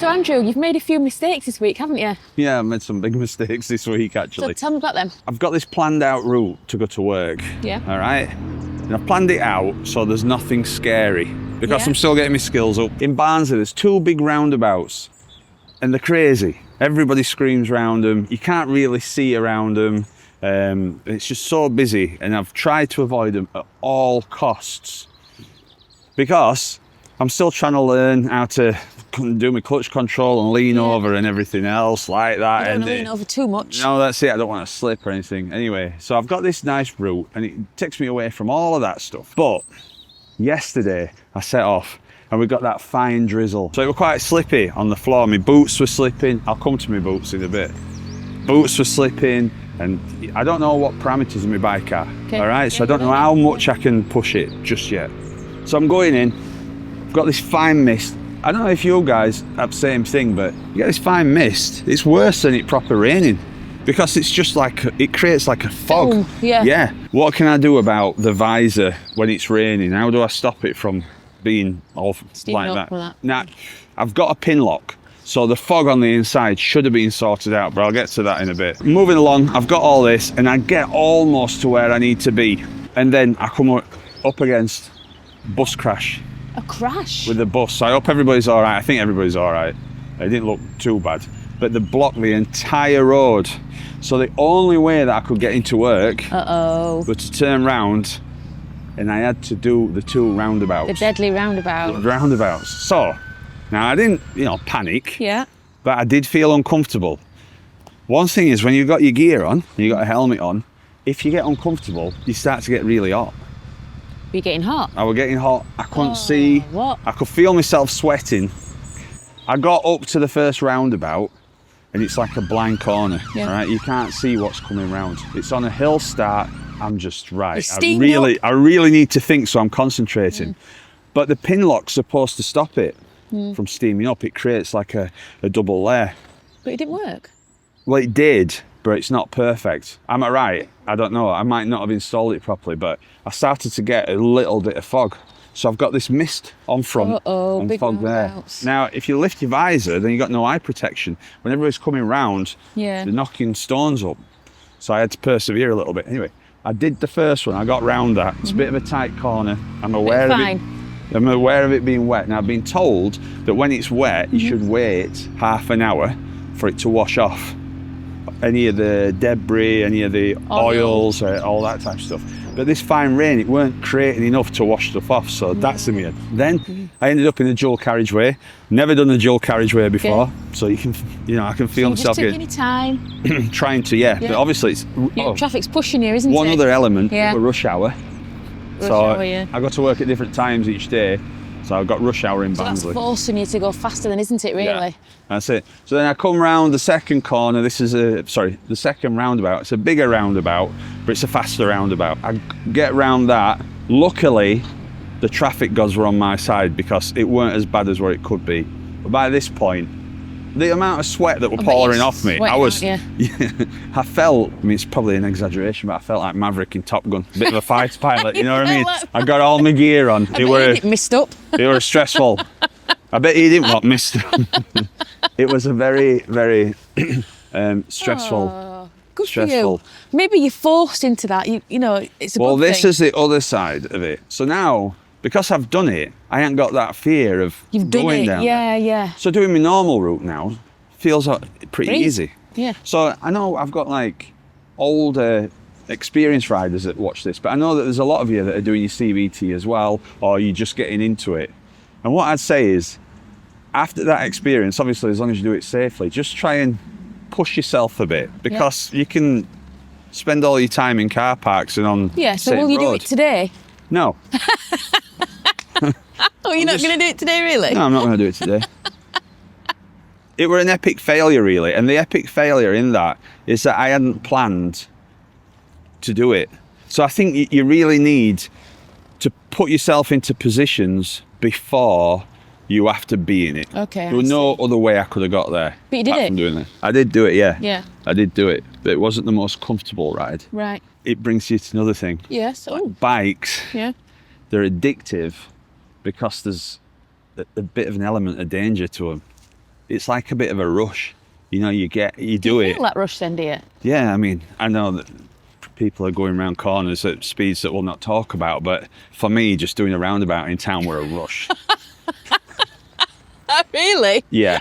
So Andrew, you've made a few mistakes this week, haven't you? Yeah, I've made some big mistakes this week, actually. So tell me about them. I've got this planned out route to go to work. Yeah. All right? And I've planned it out so there's nothing scary because Yeah. I'm still getting my skills up. In Barnsley, there's 2 big roundabouts and they're crazy. Everybody screams around them. You can't really see around them. It's just so busy, and I've tried to avoid them at all costs because I'm still trying to learn how to do my clutch control and lean over and everything else like that. You don't And want to lean over too much. no, that's it. I don't want to slip or anything. Anyway, so I've got this nice route and it takes me away from all of that stuff. But yesterday I set off and we got that fine drizzle. So it was quite slippy on the floor. My boots were slipping. I'll come to my boots in a bit. Boots were slipping and I don't know what parameters of my bike are. Okay. All right, so I don't know how much I can push it just yet. So I'm going in. I've got this fine mist. I don't know if you guys have the same thing, but you get this fine mist. It's worse than it proper raining because it's just like, it creates like a fog. Foam, yeah. Yeah. What can I do about the visor when it's raining? How do I stop it from being all Steaming like up that? with that. Now, I've got a pin lock. So the fog on the inside should have been sorted out, but I'll get to that in a bit. Moving along, I've got all this and I get almost to where I need to be. And then I come up against bus crash. A crash? With the bus. So I hope everybody's all right. I think everybody's all right. It didn't look too bad. But they blocked the entire road. So the only way that I could get into work was to turn round, and I had to do the 2 roundabouts. The deadly roundabout. Roundabouts. So, now I didn't, panic. Yeah. But I did feel uncomfortable. One thing is when you've got your gear on, and you've got a helmet on, if you get uncomfortable, you start to get really hot. Were you getting hot? I was getting hot. I couldn't see. What? I could feel myself sweating. I got up to the first roundabout and it's like a blind corner. Yeah. All right, you can't see what's coming round. It's on a hill start. I'm just You're right. steamed I really need to think, so I'm concentrating. But the pin lock's supposed to stop it from steaming up. It creates like a double layer. But it didn't work. Well, it did, but it's not perfect. Am I right? I don't know. I might not have installed it properly, but I started to get a little bit of fog. So I've got this mist on front and big fog there. roundabouts. Now, if you lift your visor, then you've got no eye protection. When everybody's coming round, Yeah. they're knocking stones up. So I had to persevere a little bit. Anyway, I did the first one. I got round that. It's a bit of a tight corner. I'm aware of it. I'm aware of it being wet. Now, I've been told that when it's wet, you should wait half an hour for it to wash off any of the debris, any of the oils, all that type of stuff. But this fine rain, it weren't creating enough to wash stuff off, so that's in me. Then I ended up in the dual carriageway. Never done the dual carriageway before, so I can feel myself Just taking your time. trying to, but obviously it's Traffic's pushing you, isn't it? one other element, Yeah. rush hour. Hour, yeah. I got to work at different times each day, so I've got rush hour in So that's Barnsley. forcing you to go faster then, isn't it, really? Yeah, that's it. So then I come round the second corner. This is the second roundabout. It's a bigger roundabout, but it's a faster roundabout. I get round that. Luckily, the traffic gods were on my side because it weren't as bad as what it could be. But by this point, the amount of sweat that were pouring off me, I was, I felt, I mean, it's probably an exaggeration, but I felt like Maverick in Top Gun, a bit of a fighter pilot, you know what I mean? I got all my gear on. It was missed up. It was stressful. I bet he didn't want missed. It was a very, very stressful. Good for you. Maybe you're forced into that. You know, it's a good thing. This is the other side of it. So now, because I've done it, I ain't got that fear of going down. Yeah. So doing my normal route now feels pretty easy. Yeah. So I know I've got like older experienced riders that watch this, but I know that there's a lot of you that are doing your CVT as well, or you're just getting into it. And what I'd say is, after that experience, obviously as long as you do it safely, just try and push yourself a bit, because you can spend all your time in car parks and on so will you do it today? No. Oh, you're not going to do it today, really? No, I'm not going to do it today. It were an epic failure, really. And the epic failure in that is that I hadn't planned to do it. So I think you really need to put yourself into positions before you have to be in it. Okay. There was no other way I could have got there. But you did it? From doing it. I did do it, yeah. Yeah. I did do it. But it wasn't the most comfortable ride. Right. It brings you to another thing. Yes. Oh. Bikes, Yeah. they're addictive because there's a bit of an element of danger to them. it's like a bit of a rush. You know, you do you it. feel that rush then, do you? Yeah, I mean, I know that people are going around corners at speeds that we'll not talk about, but for me, just doing a roundabout in town were a rush. Really? Yeah.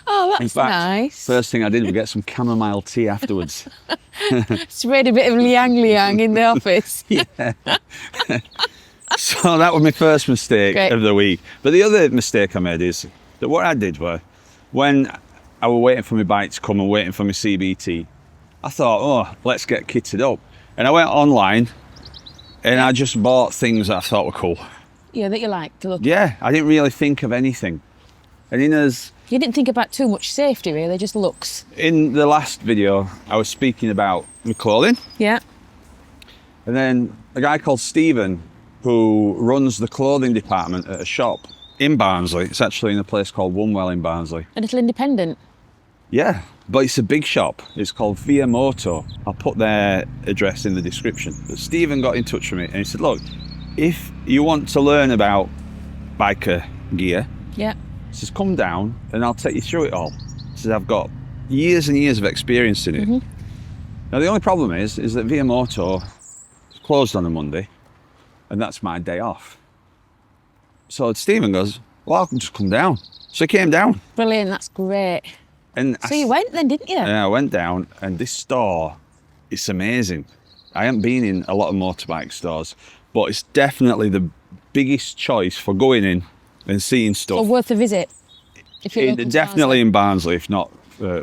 Oh, that's In fact, nice. first thing I did was get some chamomile tea afterwards. Sprayed a bit of liang in the office. Yeah. So that was my first mistake Great. of the week. But the other mistake I made is that what I did was, when I was waiting for my bike to come and waiting for my CBT, I thought, oh, let's get kitted up. And I went online and I just bought things that I thought were cool. Yeah, that you like to look. Yeah, I didn't really think of anything. And You didn't think about too much safety, really, just looks. in the last video, I was speaking about my clothing. Yeah. And then a guy called Stephen, who runs the clothing department at a shop in Barnsley. It's actually in a place called Wunwell in Barnsley. A little independent. Yeah, but it's a big shop. It's called Via Moto. I'll put their address in the description. But Stephen got in touch with me and he said, look, if you want to learn about biker gear, Yeah. he says, come down and I'll take you through it all. He says, I've got years and years of experience in it. Mm-hmm. Now, the only problem is that Via Moto is closed on a Monday and that's my day off. So Stephen goes, well, I can just come down. So he came down. Brilliant, that's great. And So you went then, didn't you? Yeah, I went down and this store, it's amazing. I haven't been in a lot of motorbike stores, but it's definitely the biggest choice for going in and seeing stuff. Or worth a visit. If you're local to Definitely in Barnsley, if not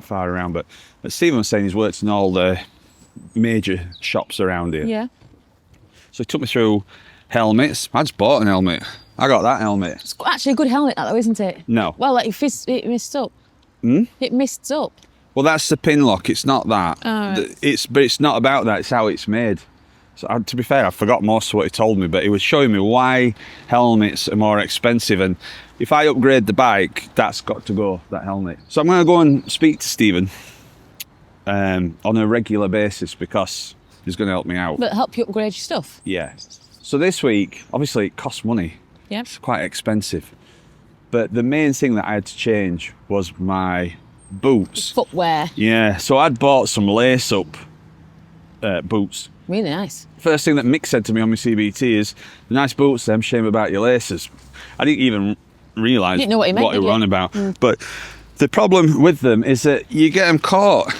far around. But Stephen was saying he's worked in all the major shops around here. Yeah. So he took me through helmets. I just bought an helmet. I got that helmet. It's actually a good helmet, that though, isn't it? No. Well, like, it mists up. It mists up. Well, that's the pin lock. It's not that. Oh, right. But it's not about that. It's how it's made. So to be fair, I forgot most of what he told me, but he was showing me why helmets are more expensive. And if I upgrade the bike, that's got to go, that helmet. So I'm going to go and speak to Stephen on a regular basis because he's going to help me out. But help you upgrade your stuff. Yeah. So this week, obviously it costs money. Yeah. It's quite expensive. But the main thing that I had to change was my boots. Footwear. Yeah, so I'd bought some lace-up boots. Really nice. First thing that Mick said to me on my CBT is, the nice boots, them, shame about your laces. I didn't even realise Didn't know what he meant, he did were you? on about. But the problem with them is that you get them caught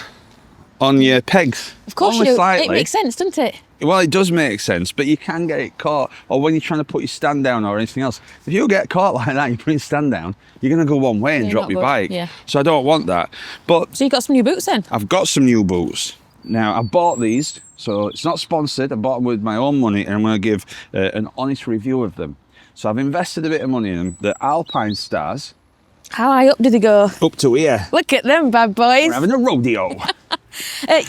on your pegs. Of course Only you do. slightly. It makes sense, doesn't it? Well, it does make sense, but you can get it caught. Or when you're trying to put your stand down or anything else. If you get caught like that, you put your stand down, you're going to go one way and Yeah, drop not your good. bike. Yeah. So I don't want that. But So you got some new boots then? I've got some new boots. Now, I bought these, so it's not sponsored. I bought them with my own money, and I'm going to give an honest review of them. So I've invested a bit of money in them. The Alpine Stars, How high up did they go? up to here. Look at them bad boys. We're having a rodeo.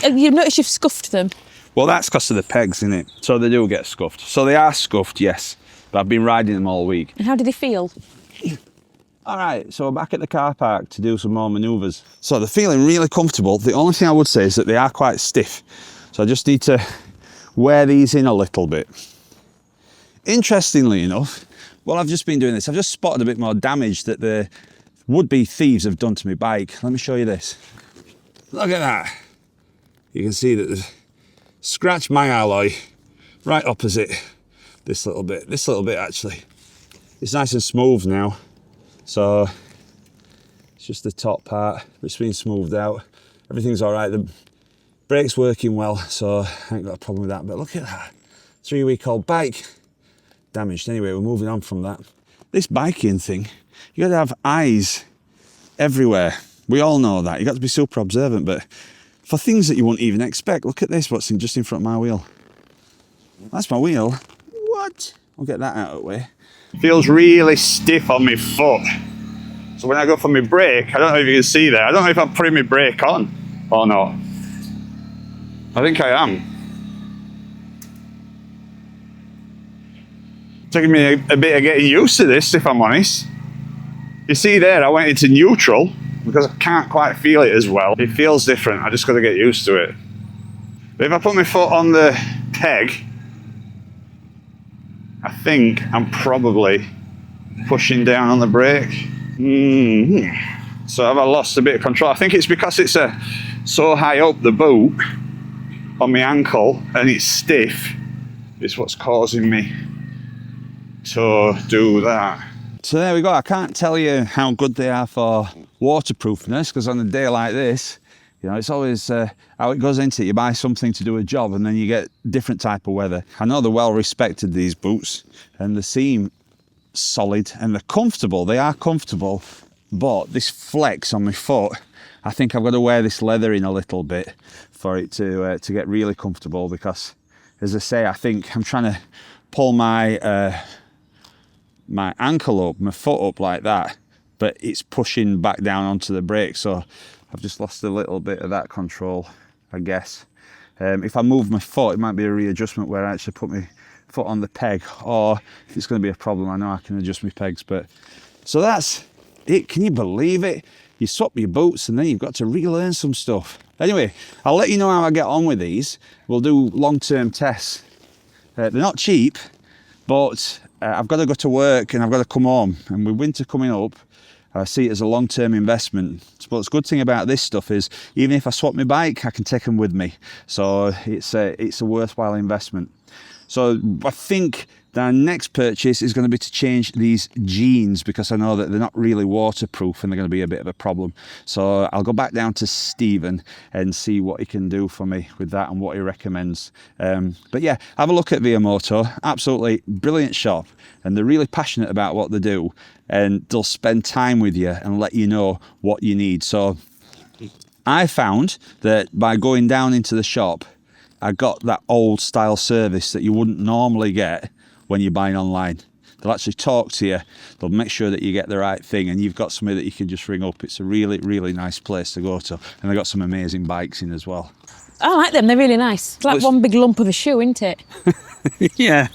You've noticed you've scuffed them. Well, that's because of the pegs, isn't it? So they do get scuffed. So they are scuffed, yes. But I've been riding them all week. And how do they feel? All right, so I'm back at the car park to do some more manoeuvres. So they're feeling really comfortable. The only thing I would say is that they are quite stiff. So I just need to wear these in a little bit. Interestingly enough, while I've just been doing this, I've just spotted a bit more damage that the would-be thieves have done to my bike. Let me show you this. Look at that. You can see that they've scratched my alloy right opposite this little bit. This little bit, actually. It's nice and smooth now. So it's just the top part, it's been smoothed out. Everything's all right. The brake's working well, so I ain't got a problem with that. But look at that, 3-week-old bike damaged. Anyway, we're moving on from that. This biking thing, you got to have eyes everywhere. We all know that. You got to be super observant, but for things that you wouldn't even expect. Look at this, what's just in front of my wheel. That's my wheel. What? I'll get that out of the way. Feels really stiff on my foot. So when I go for my brake, I don't know if you can see there, I don't know if I'm putting my brake on or not. I think I am. Taking me a bit of getting used to this, if I'm honest. You see there, I went into neutral because I can't quite feel it as well. It feels different, I just got to get used to it. But if I put my foot on the peg, I think I'm probably pushing down on the brake. So have I lost a bit of control? I think it's because it's so high up the boot on my ankle and it's stiff. It's what's causing me to do that. So there we go. I can't tell you how good they are for waterproofness, because on a day like this, you know, it's always how it goes into it. You buy something to do a job and then you get different type of weather. I know they're well respected, these boots, and they seem solid and they're comfortable. They are comfortable, but this flex on my foot, I think I've got to wear this leather in a little bit for it to get really comfortable, because, as I say, I think I'm trying to pull my my ankle up, my foot up like that, but it's pushing back down onto the brake, so I've just lost a little bit of that control, I guess. If I move my foot, it might be a readjustment where I actually put my foot on the peg, or if it's going to be a problem, I know I can adjust my pegs. But so that's it. Can you believe it? You swap your boots and then you've got to relearn some stuff. Anyway, I'll let you know how I get on with these. We'll do long-term tests. They're not cheap, but I've got to go to work and I've got to come home, and with winter coming up, I see it as a long-term investment. But the good thing about this stuff is, even if I swap my bike, I can take them with me. So it's a worthwhile investment. So I think the next purchase is going to be to change these jeans, because I know that they're not really waterproof and they're going to be a bit of a problem. So I'll go back down to Stephen and see what he can do for me with that and what he recommends. But yeah, have a look at Via Moto. Absolutely brilliant shop, and they're really passionate about what they do, and they'll spend time with you and let you know what you need. So I found that by going down into the shop, I got that old style service that you wouldn't normally get when you're buying online. They'll actually talk to you, they'll make sure that you get the right thing, and you've got somebody that you can just ring up. It's a really, really nice place to go to, and they've got some amazing bikes in as well. I like them, they're really nice. It's like one big lump of a shoe, isn't it? Yeah.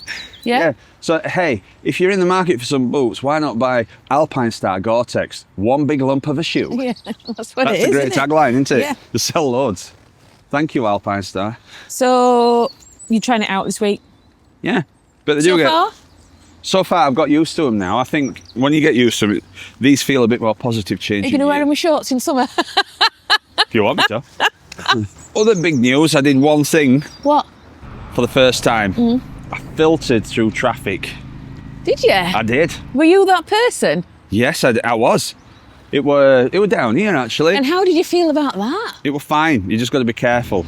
So hey, if you're in the market for some boots, why not buy Alpine Star Gore-Tex? One big lump of a shoe. Yeah, that's what it is. That's a great tagline, isn't it? Yeah. They sell loads. Thank you, Alpine Star. So you're trying it out this week? Yeah, but they do get. Far? So far, I've got used to them now. I think when you get used to them, these feel a bit more positive change. Are you going to wear them with shorts in summer? If you want me to. Other big news, I did one thing. What? For the first time. I filtered through traffic. Did you? I did. Were you that person? Yes, I was. It were down here, actually. And how did you feel about that? It was fine. You just got to be careful.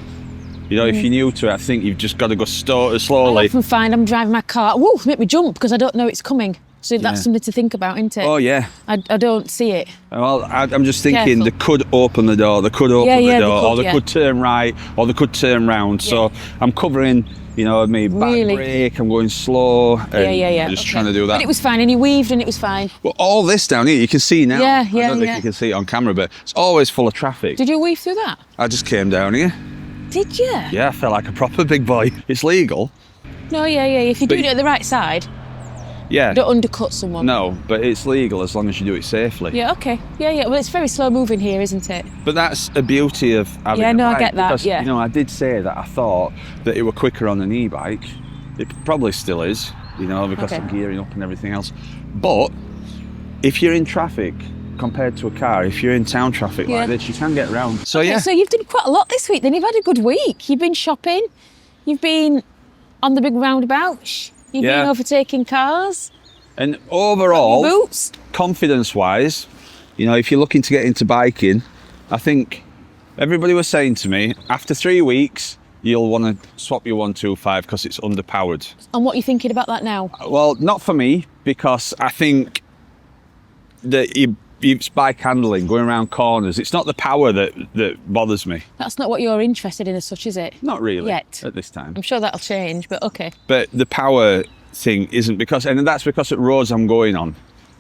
You know, if you're new to it, I think you've just got to go slowly. I often find I'm driving my car, whoa, make me jump, because I don't know it's coming. So that's something to think about, isn't it? Oh, yeah. I don't see it. Well, I'm just thinking they could open the door, they could open the door, or they could turn right, or they could turn round. Yeah. So I'm covering, you know, my back brake, I'm going slow, and I'm just trying to do that. But it was fine, and he weaved and it was fine. Well, all this down here, you can see now. I don't think you can see it on camera, but it's always full of traffic. Did you weave through that? I just came down here. Did you? Yeah, I felt like a proper big boy. It's legal. No, if you do it at the right side. Yeah. Don't undercut someone. No, but it's legal as long as you do it safely. Yeah, okay. Yeah. Well, it's very slow moving here, isn't it? But that's a beauty of having a bike. I get that, because, you know, I did say that I thought that it were quicker on an e-bike. It probably still is, you know, because of gearing up and everything else. But if you're in traffic, compared to a car, if you're in town traffic like this, you can get around. So So you've done quite a lot this week then. You've had a good week. You've been shopping, you've been on the big roundabouts, you've been overtaking cars. And overall, boots. Confidence-wise, you know, if you're looking to get into biking, I think everybody was saying to me, after 3 weeks, you'll want to swap your 125 because it's underpowered. And what are you thinking about that now? Well, not for me, because I think that it's bike handling, going around corners. It's not the power that bothers me. That's not what you're interested in as such, is it? Not really. Yet. At this time. I'm sure that'll change, but okay. But the power thing isn't and that's because at roads I'm going on.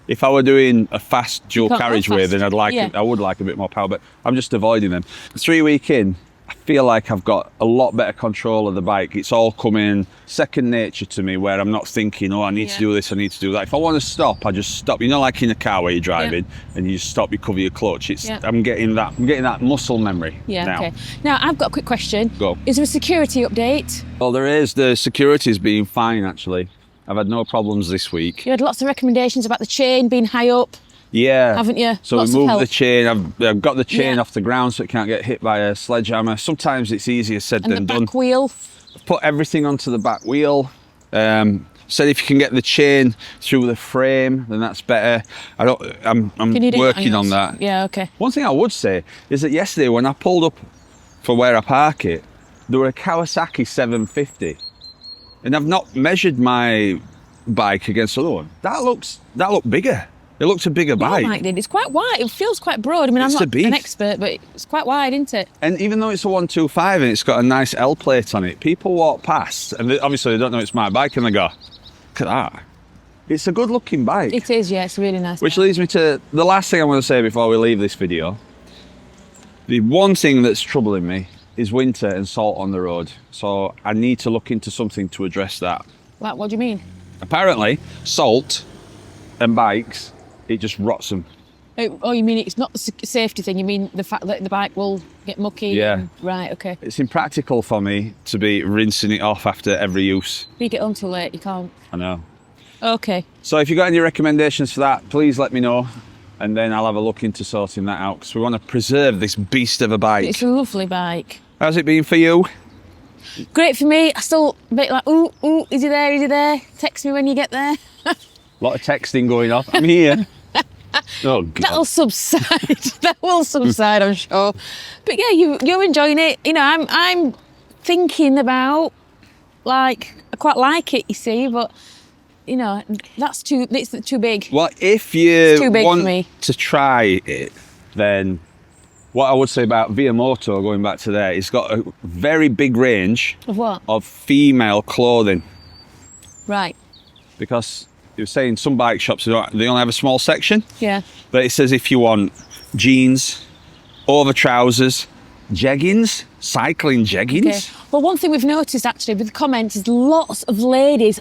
If I were doing a fast dual carriageway, then I would like a bit more power, but I'm just avoiding them. 3 week in, I feel like I've got a lot better control of the bike. It's all coming second nature to me, where I'm not thinking, oh, I need to do this, I need to do that. If I want to stop, I just stop. You know, like in a car where you're driving and you just stop, you cover your clutch. I'm getting that muscle memory now. Okay. Now, I've got a quick question. Go. Is there a security update? Well, there is. The security's been fine, actually. I've had no problems this week. You had lots of recommendations about the chain being high up. Yeah. Haven't you? So Lots we of moved the help. chain. I've got the chain Yeah. off the ground so it can't get hit by a sledgehammer. Sometimes it's easier said And than the done. back wheel. Put everything onto the back wheel. Said if you can get the chain through the frame, then that's better. I'm Can you do working on yours? that. Yeah, okay. One thing I would say is that yesterday when I pulled up for where I park it, there were a Kawasaki 750, and I've not measured my bike against the other one. That looked bigger. It looks a bigger bike. Like it. It's quite wide. It feels quite broad. I mean, It's I'm a not beast. an expert, but it's quite wide, isn't it? And even though it's a 125 and it's got a nice L plate on it, people walk past and obviously they don't know it's my bike and they go, look at that. It's a good looking bike. It is, yeah. It's a really nice. Which bike. leads me to the last thing I want to say before we leave this video. The one thing that's troubling me is winter and salt on the road. So I need to look into something to address that. What do you mean? Apparently, salt and bikes, it just rots them. Oh, you mean it's not a safety thing? You mean the fact that the bike will get mucky? Yeah. Right. Okay. It's impractical for me to be rinsing it off after every use. If you get home too late, you can't. I know. Okay. So if you've got any recommendations for that, please let me know. And then I'll have a look into sorting that out because we want to preserve this beast of a bike. It's a lovely bike. How's it been for you? Great for me. I still a bit like, ooh, is he there? Is he there? Text me when you get there. A lot of texting going on. I'm here. Oh, God. That'll subside. That will subside, I'm sure. But yeah, you're enjoying it. You know, I'm thinking about, like, I quite like it, you see, but you know, it's too big. Well, if you too big for want me. to try it, then what I would say about Via Moto, going back to there, it's got a very big range Of what? of female clothing. Right. Because you were saying some bike shops, they only have a small section. Yeah. But it says if you want jeans, over trousers, jeggings, cycling jeggings. Okay. Well, one thing we've noticed actually with the comments is lots of ladies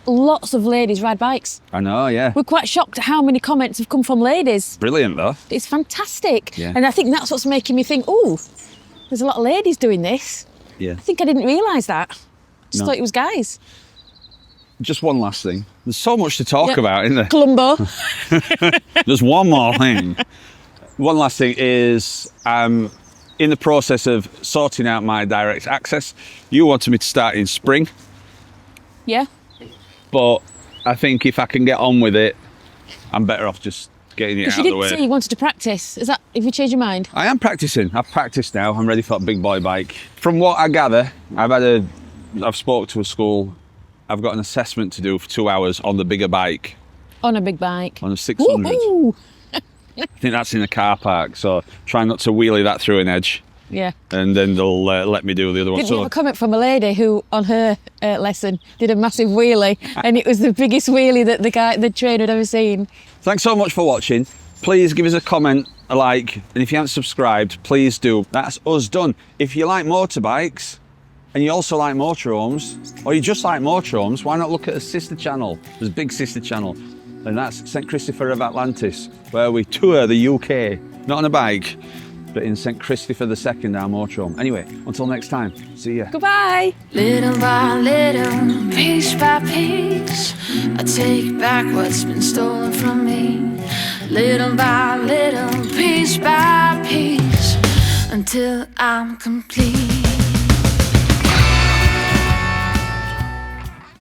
ride bikes. I know, yeah. We're quite shocked at how many comments have come from ladies. Brilliant though. It's fantastic. Yeah. And I think that's what's making me think, oh, there's a lot of ladies doing this. Yeah. I think I didn't realise that. Just No. thought it was guys. Just one last thing. There's so much to talk Yep. about, isn't there? Columbo. There's one more thing. One last thing is I'm in the process of sorting out my direct access. You wanted me to start in spring, Yeah. but I think if I can get on with it, I'm better off just getting it Because out you of the did way. say you wanted to practice. Have you changed your mind? I am practicing. I've practiced now. I'm ready for a big boy bike. From what I gather, I've spoke to a school. I've got an assessment to do for 2 hours on the bigger bike, On a big bike. on a 600. Woohoo! I think that's in a car park, so try not to wheelie that through an edge, Yeah. and then they'll let me do the other one. Didn't you So have a comment from a lady who, on her lesson, did a massive wheelie, and it was the biggest wheelie that the trainer had ever seen. thanks so much for watching. Please give us a comment, a like, and if you haven't subscribed, please do. That's us done. If you like motorbikes, and you also like motorhomes, or you just like motorhomes, why not look at a sister channel? There's a big sister channel, and that's St Christopher of Atlantis, where we tour the UK, not on a bike, but in St Christopher II, our motorhome. Anyway, until next time, see ya. Goodbye. Little by little, piece by piece, I take back what's been stolen from me. Little by little, piece by piece, until I'm complete.